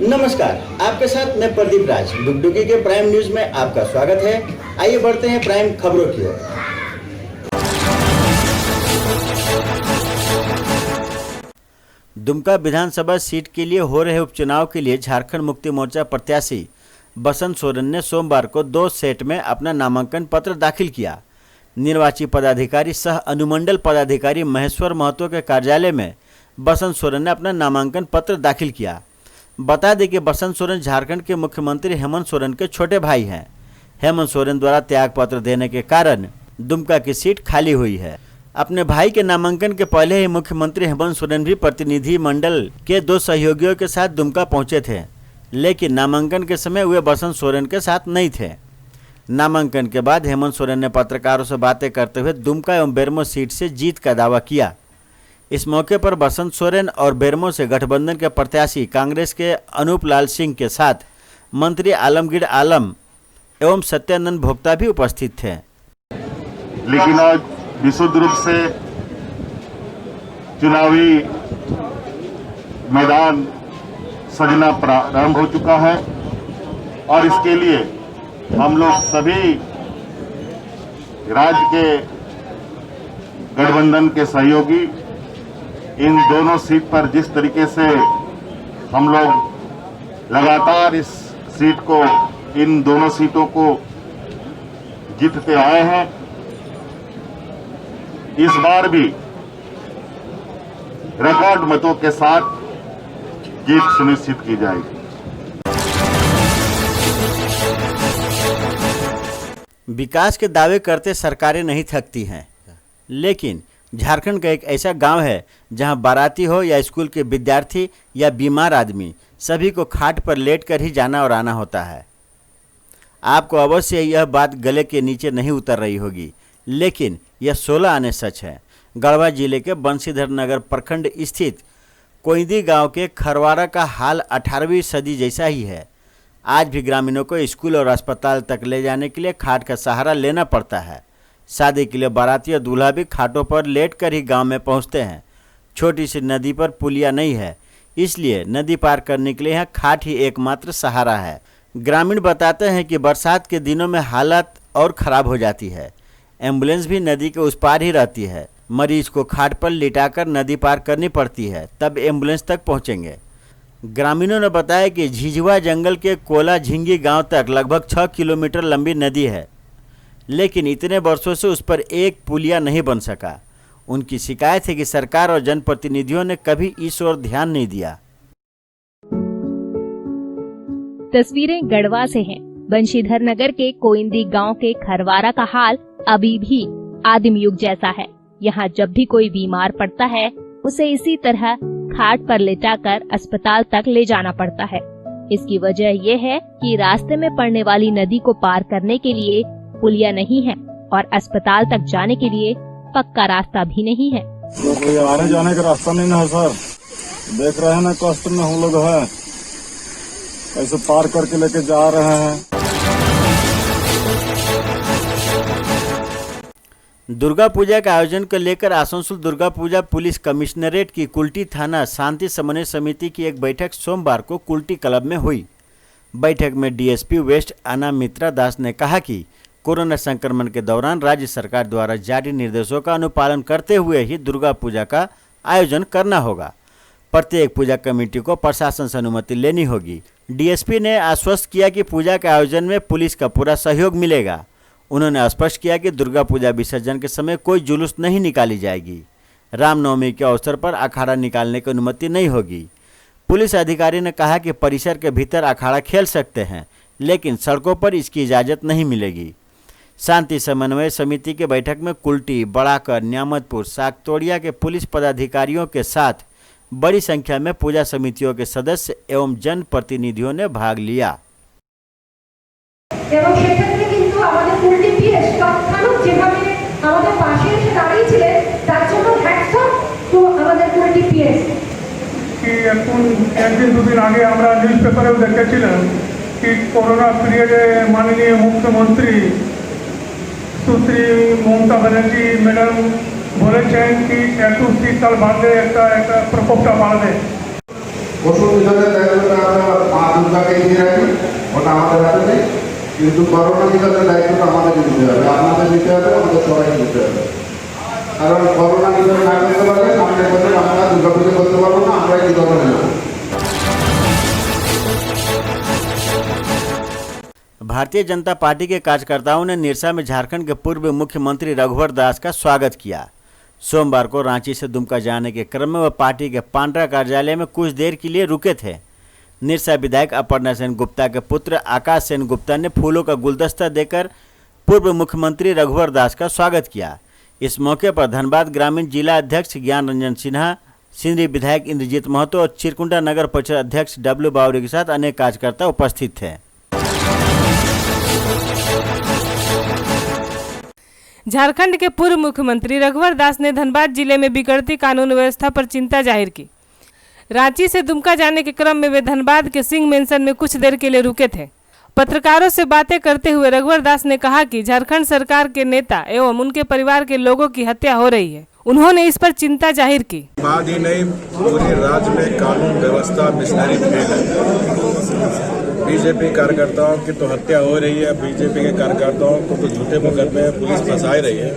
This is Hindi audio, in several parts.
नमस्कार, आपके साथ मैं प्रदीप राज। डुगडुगी के प्राइम न्यूज में आपका स्वागत है। आइए बढ़ते हैं प्राइम खबरों की ओर। दुमका विधानसभा सीट के लिए हो रहे उपचुनाव के लिए झारखंड मुक्ति मोर्चा प्रत्याशी बसंत सोरेन ने सोमवार को 2 सेट में अपना नामांकन पत्र दाखिल किया। निर्वाची पदाधिकारी सह अनुमंडल पदाधिकारी महेश्वर महतो के कार्यालय में बसंत सोरेन ने अपना नामांकन पत्र दाखिल किया। बता दें कि बसंत सोरेन झारखंड के मुख्यमंत्री हेमंत सोरेन के छोटे भाई हैं। हेमंत सोरेन द्वारा त्यागपत्र देने के कारण दुमका की सीट खाली हुई है। अपने भाई के नामांकन के पहले ही मुख्यमंत्री हेमंत सोरेन भी प्रतिनिधि मंडल के 2 सहयोगियों के साथ दुमका पहुंचे थे, लेकिन नामांकन के समय वे बसंत सोरेन के साथ नहीं थे। नामांकन के बाद हेमंत सोरेन ने पत्रकारों से बातें करते हुए दुमका एवं बेरमो सीट से जीत का दावा किया। इस मौके पर बसंत सोरेन और बेरमो से गठबंधन के प्रत्याशी कांग्रेस के अनूप लाल सिंह के साथ मंत्री आलमगीर आलम एवं सत्यानंद भोक्ता भी उपस्थित थे। लेकिन आज विशुद्ध रूप से चुनावी मैदान सजना प्रारंभ हो चुका है और इसके लिए हम लोग सभी राज्य के गठबंधन के सहयोगी इन दोनों सीट पर जिस तरीके से हम लोग लगातार इस सीट को, इन दोनों सीटों को जीतते आए हैं, इस बार भी रिकॉर्ड मतों के साथ जीत सुनिश्चित की जाएगी। विकास के दावे करते सरकारें नहीं थकती हैं, लेकिन झारखंड का एक ऐसा गांव है जहां बाराती हो या स्कूल के विद्यार्थी या बीमार आदमी, सभी को खाट पर लेटकर ही जाना और आना होता है। आपको अवश्य यह बात गले के नीचे नहीं उतर रही होगी, लेकिन यह 16 आने सच है। गढ़वा जिले के बंशीधर नगर प्रखंड स्थित कोइंदी गांव के खरवारा का हाल 18वीं सदी जैसा ही है। आज भी ग्रामीणों को स्कूल और अस्पताल तक ले जाने के लिए खाट का सहारा लेना पड़ता है। शादी के लिए बाराती और दूल्हा भी खाटों पर लेटकर ही गांव में पहुंचते हैं। छोटी सी नदी पर पुलिया नहीं है, इसलिए नदी पार करने के लिए यहाँ खाट ही एकमात्र सहारा है। ग्रामीण बताते हैं कि बरसात के दिनों में हालत और ख़राब हो जाती है। एम्बुलेंस भी नदी के उस पार ही रहती है। मरीज को खाट पर लिटाकर नदी पार करनी पड़ती है, तब एम्बुलेंस तक पहुँचेंगे। ग्रामीणों ने बताया कि झिझवा जंगल के कोला झिंगी गाँव तक लगभग 6 किलोमीटर लंबी नदी है, लेकिन इतने वर्षों से उस पर एक पुलिया नहीं बन सका। उनकी शिकायत है कि सरकार और जनप्रतिनिधियों ने कभी इस ओर ध्यान नहीं दिया। तस्वीरें गढ़वा से हैं। बंशीधर नगर के कोइंदी गांव के खरवारा का हाल अभी भी आदिम युग जैसा है। यहाँ जब भी कोई बीमार पड़ता है, उसे इसी तरह खाट पर लेटाकर अस्पताल तक ले जाना पड़ता है। इसकी वजह ये है कि रास्ते में पड़ने वाली नदी को पार करने के लिए पुलिया नहीं है और अस्पताल तक जाने के लिए पक्का रास्ता भी नहीं है। कोई आने जाने का रास्ता नहीं है सर, देख रहे हैं ना, कष्ट में हम लोग हैं, ऐसे पार करके लेके जा रहे हैं। दुर्गा पूजा के आयोजन को लेकर आसनसोल दुर्गा पूजा पुलिस कमिश्नरेट की कुल्टी थाना शांति समन्वय समिति की एक बैठक सोमवार को कुल्टी क्लब में हुई। बैठक में डीएसपी वेस्ट अनामित्रा दास ने कहा कि कोरोना संक्रमण के दौरान राज्य सरकार द्वारा जारी निर्देशों का अनुपालन करते हुए ही दुर्गा पूजा का आयोजन करना होगा। प्रत्येक पूजा कमेटी को प्रशासन से अनुमति लेनी होगी। डीएसपी ने आश्वस्त किया कि पूजा के आयोजन में पुलिस का पूरा सहयोग मिलेगा। उन्होंने स्पष्ट किया कि दुर्गा पूजा विसर्जन के समय कोई जुलूस नहीं निकाली जाएगी। रामनवमी के अवसर पर अखाड़ा निकालने की अनुमति नहीं होगी। पुलिस अधिकारी ने कहा कि परिसर के भीतर अखाड़ा खेल सकते हैं, लेकिन सड़कों पर इसकी इजाज़त नहीं मिलेगी। शांति समन्वय समिति की बैठक में कुल्टी, बड़ाकर, न्यामतपुर, सागतोड़िया के पुलिस पदाधिकारियों के साथ बड़ी संख्या में पूजा समितियों के सदस्य एवं जन प्रतिनिधियों ने भाग लिया। एक दिन 2 दिन आगे আমরা নিউজপেপারেও দেখেছিলাম कि कोरोना पीरियडे माननीय मुख्यमंत्री सुश्री ममता बनर्जी मैडम বলেছেন कि একটু শীতকাল বাদে একটা প্রকোপটা বাড়বে। অসুবিধাতে দেখা যাবে বিভাগে দিয়ে রাখি, ওটা আমাদের হাতে নেই, কিন্তু করোনা বিভাগের দায়িত্বটা আমাদেরকে নিতে হবে, আপনাদের নিতে হবে, আমাদের সবাইকে নিতে হবে। কারণ করোনা বিভাগ না করতে পারলে সামনের বছর আমরা দুর্গাপুজো করতে পারবো না, আমরাই কি করবো না। भारतीय जनता पार्टी के कार्यकर्ताओं ने निरसा में झारखंड के पूर्व मुख्यमंत्री रघुवर दास का स्वागत किया। सोमवार को रांची से दुमका जाने के क्रम में वह पार्टी के पांड्रा कार्यालय में कुछ देर के लिए रुके थे। निरसा विधायक अपर्णा सेन गुप्ता के पुत्र आकाश सेन गुप्ता ने फूलों का गुलदस्ता देकर पूर्व मुख्यमंत्री रघुवर दास का स्वागत किया। इस मौके पर धनबाद ग्रामीण जिला अध्यक्ष ज्ञान रंजन सिन्हा, सिंदरी विधायक इंद्रजीत महतो और चिरकुंडा नगर परिषद अध्यक्ष डब्ल्यू बावरी के साथ अनेक कार्यकर्ता उपस्थित थे। झारखंड के पूर्व मुख्यमंत्री रघुवर दास ने धनबाद जिले में बिगड़ती कानून व्यवस्था पर चिंता जाहिर की। रांची से दुमका जाने के क्रम में वे धनबाद के सिंह मेंशन में कुछ देर के लिए रुके थे। पत्रकारों से बातें करते हुए रघुवर दास ने कहा कि झारखंड सरकार के नेता एवं उनके परिवार के लोगों की हत्या हो रही है। उन्होंने इस पर चिंता जाहिर की। बाद ही नहीं, पूरे राज्य में कानून व्यवस्था मिशनरी फेल है। बीजेपी कार्यकर्ताओं की तो हत्या हो रही है, बीजेपी के कार्यकर्ताओं को तो झूठे मुकदमे में पुलिस फंसा रही है।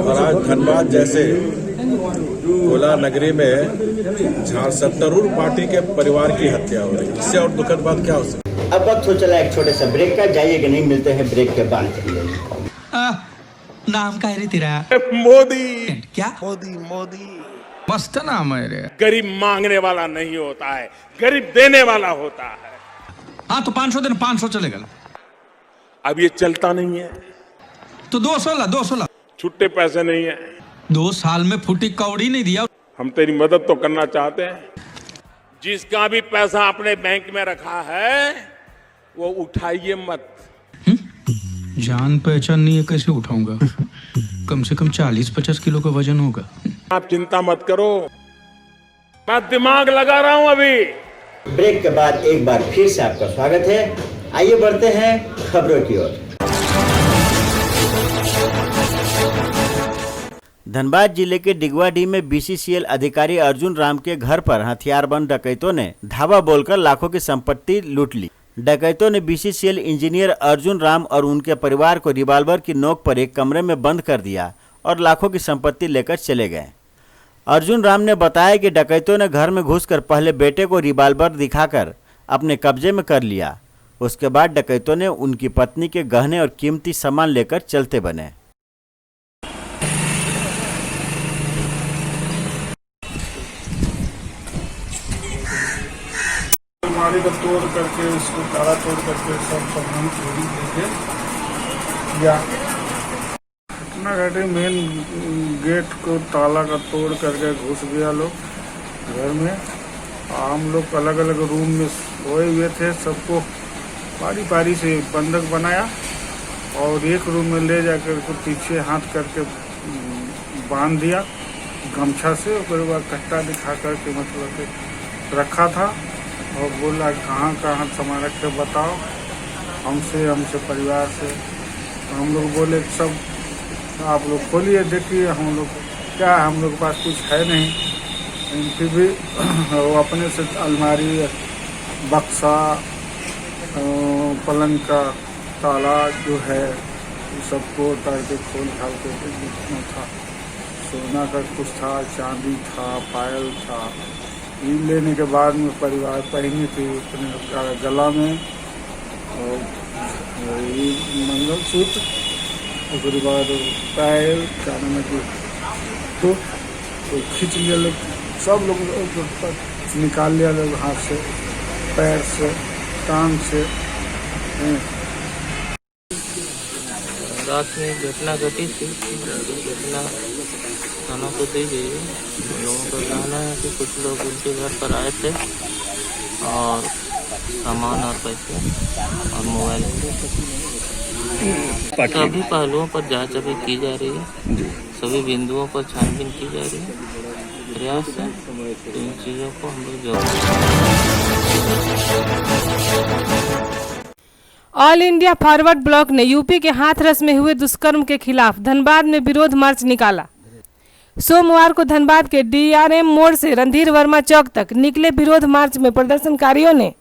और आज धनबाद जैसे गोला नगरी में सत्तारूढ़ पार्टी के परिवार की हत्या हो रही है। इससे और दुखद बात क्या हो सकती है। अब वक्त हो चला एक छोटे सा ब्रेक का, जाइएगा नहीं, मिलते हैं ब्रेक के बाद। नाम का है रे तेरा? मोदी। क्या? मोदी मस्त नाम है रे। गरीब मांगने वाला नहीं होता है, गरीब देने वाला होता है। हाँ तो 500 दिन 500 चलेगा। अब ये चलता नहीं है तो 216 छुट्टे पैसे नहीं है। 2 साल में फुटी कौड़ी नहीं दिया। हम तेरी मदद तो करना चाहते हैं। जिसका भी पैसा अपने बैंक में रखा है वो उठाइए मत। जान पहचान नहीं है, कैसे उठाऊंगा? कम से कम 40-50 किलो का वजन होगा। आप चिंता मत करो, मैं दिमाग लगा रहा हूं अभी। ब्रेक के बाद एक बार फिर से आपका स्वागत है। आइए बढ़ते हैं खबरों की ओर। धनबाद जिले के डिगवाडीह में बीसीसीएल अधिकारी अर्जुन राम के घर पर हथियारबंद डकैतों ने धावा बोलकर लाखों की संपत्ति लूट ली। डकैतों ने बीसीसीएल इंजीनियर अर्जुन राम और उनके परिवार को रिवाल्वर की नोक पर एक कमरे में बंद कर दिया और लाखों की संपत्ति लेकर चले गए। अर्जुन राम ने बताया कि डकैतों ने घर में घुसकर पहले बेटे को रिवाल्वर दिखाकर अपने कब्जे में कर लिया। उसके बाद डकैतों ने उनकी पत्नी के गहने और कीमती सामान लेकर चलते बने। अलमारी को तोड़ करके, उसको ताला तोड़ करके सब सामान चोरी करके या अपना घाटे मेन गेट को ताला का तोड़ करके घुस गया लोग घर में। हम लोग अलग अलग रूम में सोए हुए थे, सबको पारी पारी से बंधक बनाया और एक रूम में ले जाकर के पीछे हाथ करके बांध दिया गमछा से। उसके बाद कट्टा दिखा करके मतलब के रखा था और बोला कहाँ कहाँ सामान रख के बताओ हमसे परिवार से। हम लोग बोले सब आप लोग खोलिए देखिए, हम लोग क्या हम लोग के पास कुछ है नहीं। फिर भी वो अपने से अलमारी, बक्सा, पलंग का ताला जो है सबको उतार के खोल खाल के जितना था, सोना का कुछ था, चांदी था, पायल था। ये लेने के बाद में परिवार पहनी थी अपने गला में और ये मंगलसूत्र, उसके बाद पायल चांदी की तो खींच लिया लोग, सब लोग निकाल लिया लोग हाथ से, पैर से, टांग से। रात में घटना घटी थी, घटना थाना को दी गई है। लोगों का कहना है कि कुछ लोग उनके घर पर आए थे और सामान और पैसे और मोबाइल, सभी पहलुओं पर जांच अभी की जा रही है। सभी बिंदुओं पर छानबीन की जा रही है। प्रयास है इन चीज़ों को हम लोग ऑल इंडिया फॉरवर्ड ब्लॉक ने यूपी के हाथरस में हुए दुष्कर्म के खिलाफ धनबाद में विरोध मार्च निकाला। सोमवार को धनबाद के डीआरएम मोड़ से रणधीर वर्मा चौक तक निकले विरोध मार्च में प्रदर्शनकारियों ने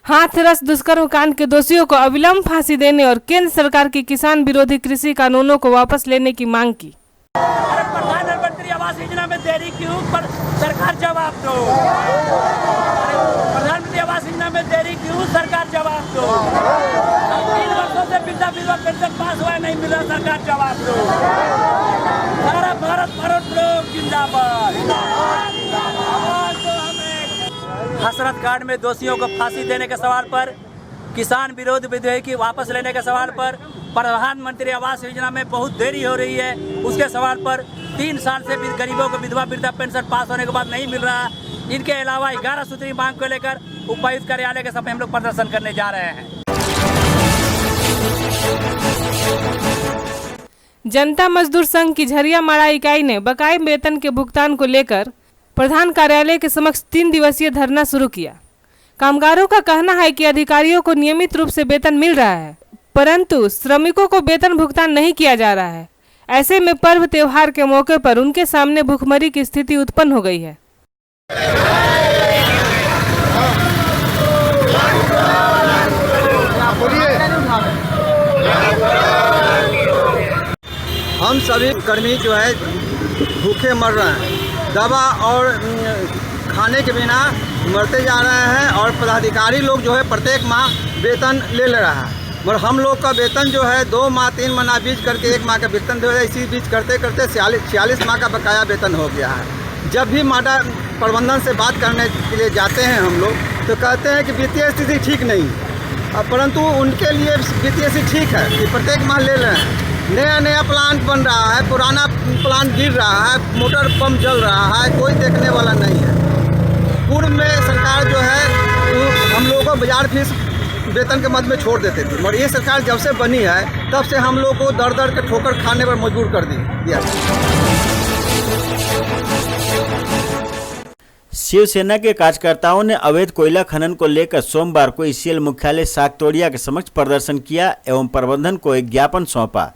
हाथरस दुष्कर्म कांड के दोषियों को अविलंब फांसी देने और केंद्र सरकार की किसान विरोधी कृषि कानूनों को वापस लेने की मांग की। प्रधानमंत्री आवास योजना में देरी क्यों, पर सरकार जवाब दो। प्रधानमंत्री आवास योजना में देरी क्यों, सरकार जवाब दो। 3 वर्षों से वृद्धा विधवा पेंशन पास हुआ नहीं मिला, सरकार जवाब दो। सारा भारत लोग जिंदाबाद। हसरत कांड में दोषियों को फांसी देने के सवाल पर, किसान विरोध विधेयक की वापस लेने के सवाल पर, प्रधानमंत्री आवास योजना में बहुत देरी हो रही है उसके सवाल पर, 3 साल से गरीबों को विधवा वृद्धा पेंशन पास होने के बाद नहीं मिल रहा। इनके अलावा 11 सूत्री मांग को लेकर उपायुक्त कार्यालय के सामने हम लोग प्रदर्शन करने जा रहे हैं। जनता मजदूर संघ की झरिया माड़ा इकाई ने बकाये वेतन के भुगतान को लेकर प्रधान कार्यालय के समक्ष 3 दिवसीय धरना शुरू किया। कामगारों का कहना है कि अधिकारियों को नियमित रूप से वेतन मिल रहा है, परंतु श्रमिकों को वेतन भुगतान नहीं किया जा रहा है। ऐसे में पर्व त्योहार के मौके पर उनके सामने भुखमरी की स्थिति उत्पन्न हो गई है। हम सभी कर्मी जो है भूखे मर रहे हैं, दवा और खाने के बिना मरते जा रहे हैं, और पदाधिकारी लोग जो है प्रत्येक माह वेतन ले रहा है, मगर हम लोग का वेतन जो है 2 माह 3 महीना बीच करके 1 माह का वेतन दे रहा है। इसी बीच करते करते 46 माह का बकाया वेतन हो गया है। जब भी माडा प्रबंधन से बात करने के लिए जाते हैं हम लोग, तो कहते हैं कि वित्तीय स्थिति ठीक नहीं, परंतु उनके लिए वित्तीय स्थिति ठीक है कि प्रत्येक माह ले रहे हैं। नया प्लांट बन रहा है, पुराना प्लांट गिर रहा है, मोटर पंप जल रहा है, कोई देखने वाला नहीं है। पूर्व में सरकार जो है हम लोगों को बाजार फीस वेतन के मद में छोड़ देते थे, मगर ये सरकार जब से बनी है तब से हम लोग को दर के ठोकर खाने पर मजबूर कर दिया। शिवसेना के कार्यकर्ताओं ने अवैध कोयला खनन को लेकर सोमवार को ईसीएल मुख्यालय सागतोड़िया के समक्ष प्रदर्शन किया एवं प्रबंधन को एक ज्ञापन सौंपा।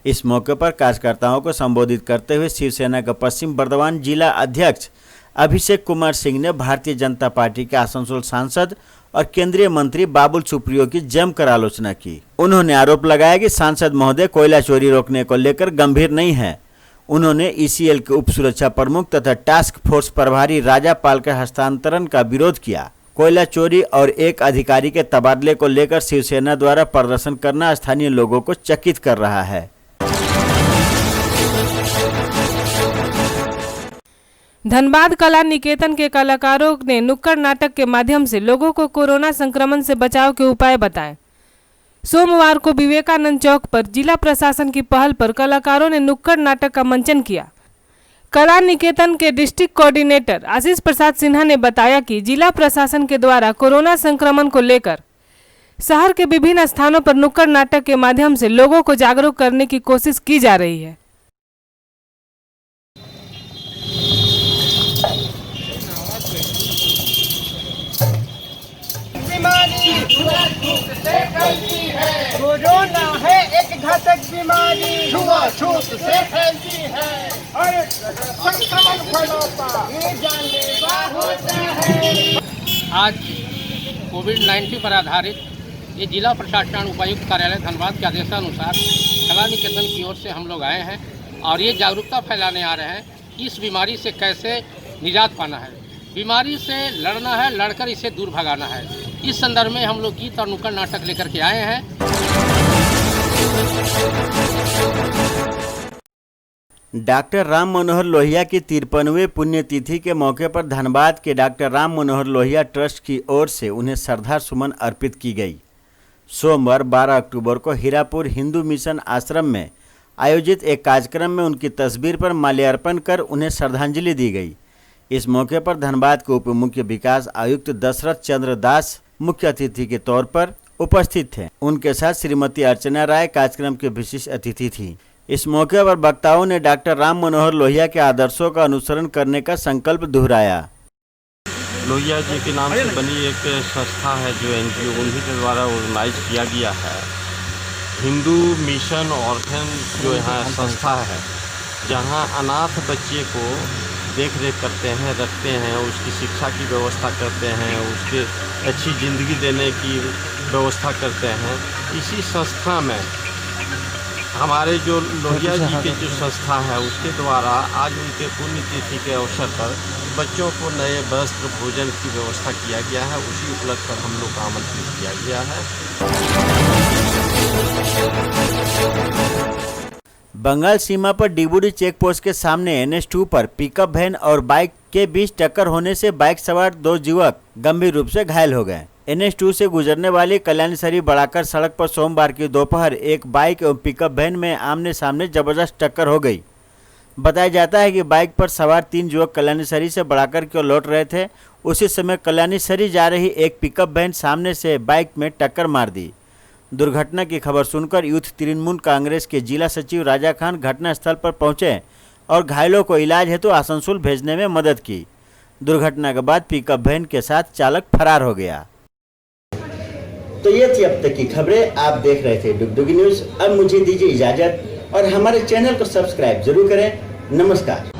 इस मौके पर कार्यकर्ताओं को संबोधित करते हुए शिवसेना के पश्चिम बर्धमान जिला अध्यक्ष अभिषेक कुमार सिंह ने भारतीय जनता पार्टी के आसनसोल सांसद और केंद्रीय मंत्री बाबुल सुप्रियो की जमकर आलोचना की। उन्होंने आरोप लगाया कि सांसद महोदय कोयला चोरी रोकने को लेकर गंभीर नहीं है। उन्होंने ईसीएल के उप सुरक्षा प्रमुख तथा टास्क फोर्स प्रभारी राजा पाल के हस्तांतरण का विरोध किया। कोयला चोरी और एक अधिकारी के तबादले को लेकर शिवसेना द्वारा प्रदर्शन करना स्थानीय लोगों को चकित कर रहा है। धनबाद कला निकेतन के कलाकारों ने नुक्कड़ नाटक के माध्यम से लोगों को कोरोना संक्रमण से बचाव के उपाय बताए। सोमवार को विवेकानंद चौक पर जिला प्रशासन की पहल पर कलाकारों ने नुक्कड़ नाटक का मंचन किया। कला निकेतन के डिस्ट्रिक्ट कोऑर्डिनेटर आशीष प्रसाद सिन्हा ने बताया कि जिला प्रशासन के द्वारा कोरोना संक्रमण को लेकर शहर के विभिन्न स्थानों पर नुक्कड़ नाटक के माध्यम से लोगों को जागरूक करने की कोशिश की जा रही है। कोरोना है एक घातक बीमारी, छुआछूत से फैलती है और संक्रमण फैलाता ये जानलेवा होता है। आज कोविड-19 पर आधारित ये जिला प्रशासन उपायुक्त कार्यालय धनबाद के आदेशानुसार कला निकेतन की ओर से हम लोग आए हैं और ये जागरूकता फैलाने आ रहे हैं कि इस बीमारी से कैसे निजात पाना है, बीमारी से लड़ना है, लड़कर इसे दूर भगाना है। इस संदर्भ में हम लोग गीत और नुक्कड़ नाटक लेकर के आए हैं। डॉक्टर राम मनोहर लोहिया की 53वें पुण्यतिथि के मौके पर धनबाद के डॉक्टर राम मनोहर लोहिया ट्रस्ट की ओर से उन्हें श्रद्धा सुमन अर्पित की गई। सोमवार 12 अक्टूबर को हीरापुर हिंदू मिशन आश्रम में आयोजित एक कार्यक्रम में उनकी तस्वीर पर माल्यार्पण कर उन्हें श्रद्धांजलि दी गई। इस मौके पर धनबाद के उप मुख्य विकास आयुक्त दशरथ चंद्र दास मुख्य अतिथि के तौर पर उपस्थित थे। उनके साथ श्रीमती अर्चना राय कार्यक्रम के विशिष्ट अतिथि थी। इस मौके पर वक्ताओं ने डॉक्टर राम मनोहर लोहिया के आदर्शों का अनुसरण करने का संकल्प दोहराया। लोहिया जी के नाम से बनी एक संस्था है जो NGO उन्हीं के द्वारा ऑर्गेनाइज किया गया है। हिंदू मिशन ऑर्फन जो यहाँ संस्था है, जहाँ अनाथ बच्चे को देख रेख करते हैं, रखते हैं, उसकी शिक्षा की व्यवस्था करते हैं, उसके अच्छी ज़िंदगी देने की व्यवस्था करते हैं। इसी संस्था में हमारे जो लोहिया जी की जो संस्था है उसके द्वारा आज उनके पुण्यतिथि के अवसर पर बच्चों को नए वस्त्र भोजन की व्यवस्था किया गया है। उसी उपलक्ष्य पर हम लोग को आमंत्रित किया गया है। बंगाल सीमा पर डिबूरी चेक पोस्ट के सामने NH2 पर पिकअप वैन और बाइक के बीच टक्कर होने से बाइक सवार 2 युवक गंभीर रूप से घायल हो गए। NH2 से गुजरने वाली कल्याणसरी बड़ाकर सड़क पर सोमवार की दोपहर एक बाइक एवं पिकअप वैन में आमने सामने जबरदस्त टक्कर हो गई। बताया जाता है कि बाइक पर सवार 3 युवक कल्याणसरी से बड़ाकर की ओर लौट रहे थे। उसी समय कल्याणसरी जा रही एक पिकअप वैन सामने से बाइक में टक्कर मार दी। दुर्घटना की खबर सुनकर यूथ तृणमूल कांग्रेस के जिला सचिव राजा खान घटनास्थल पर पहुंचे और घायलों को इलाज हेतु आसनसोल भेजने में मदद की। दुर्घटना के बाद पिकअप वैन के साथ चालक फरार हो गया। तो ये थी अब तक की खबरें। आप देख रहे थे डुगडुगी न्यूज। अब मुझे दीजिए इजाजत और हमारे चैनल को सब्सक्राइब जरूर करें। नमस्कार।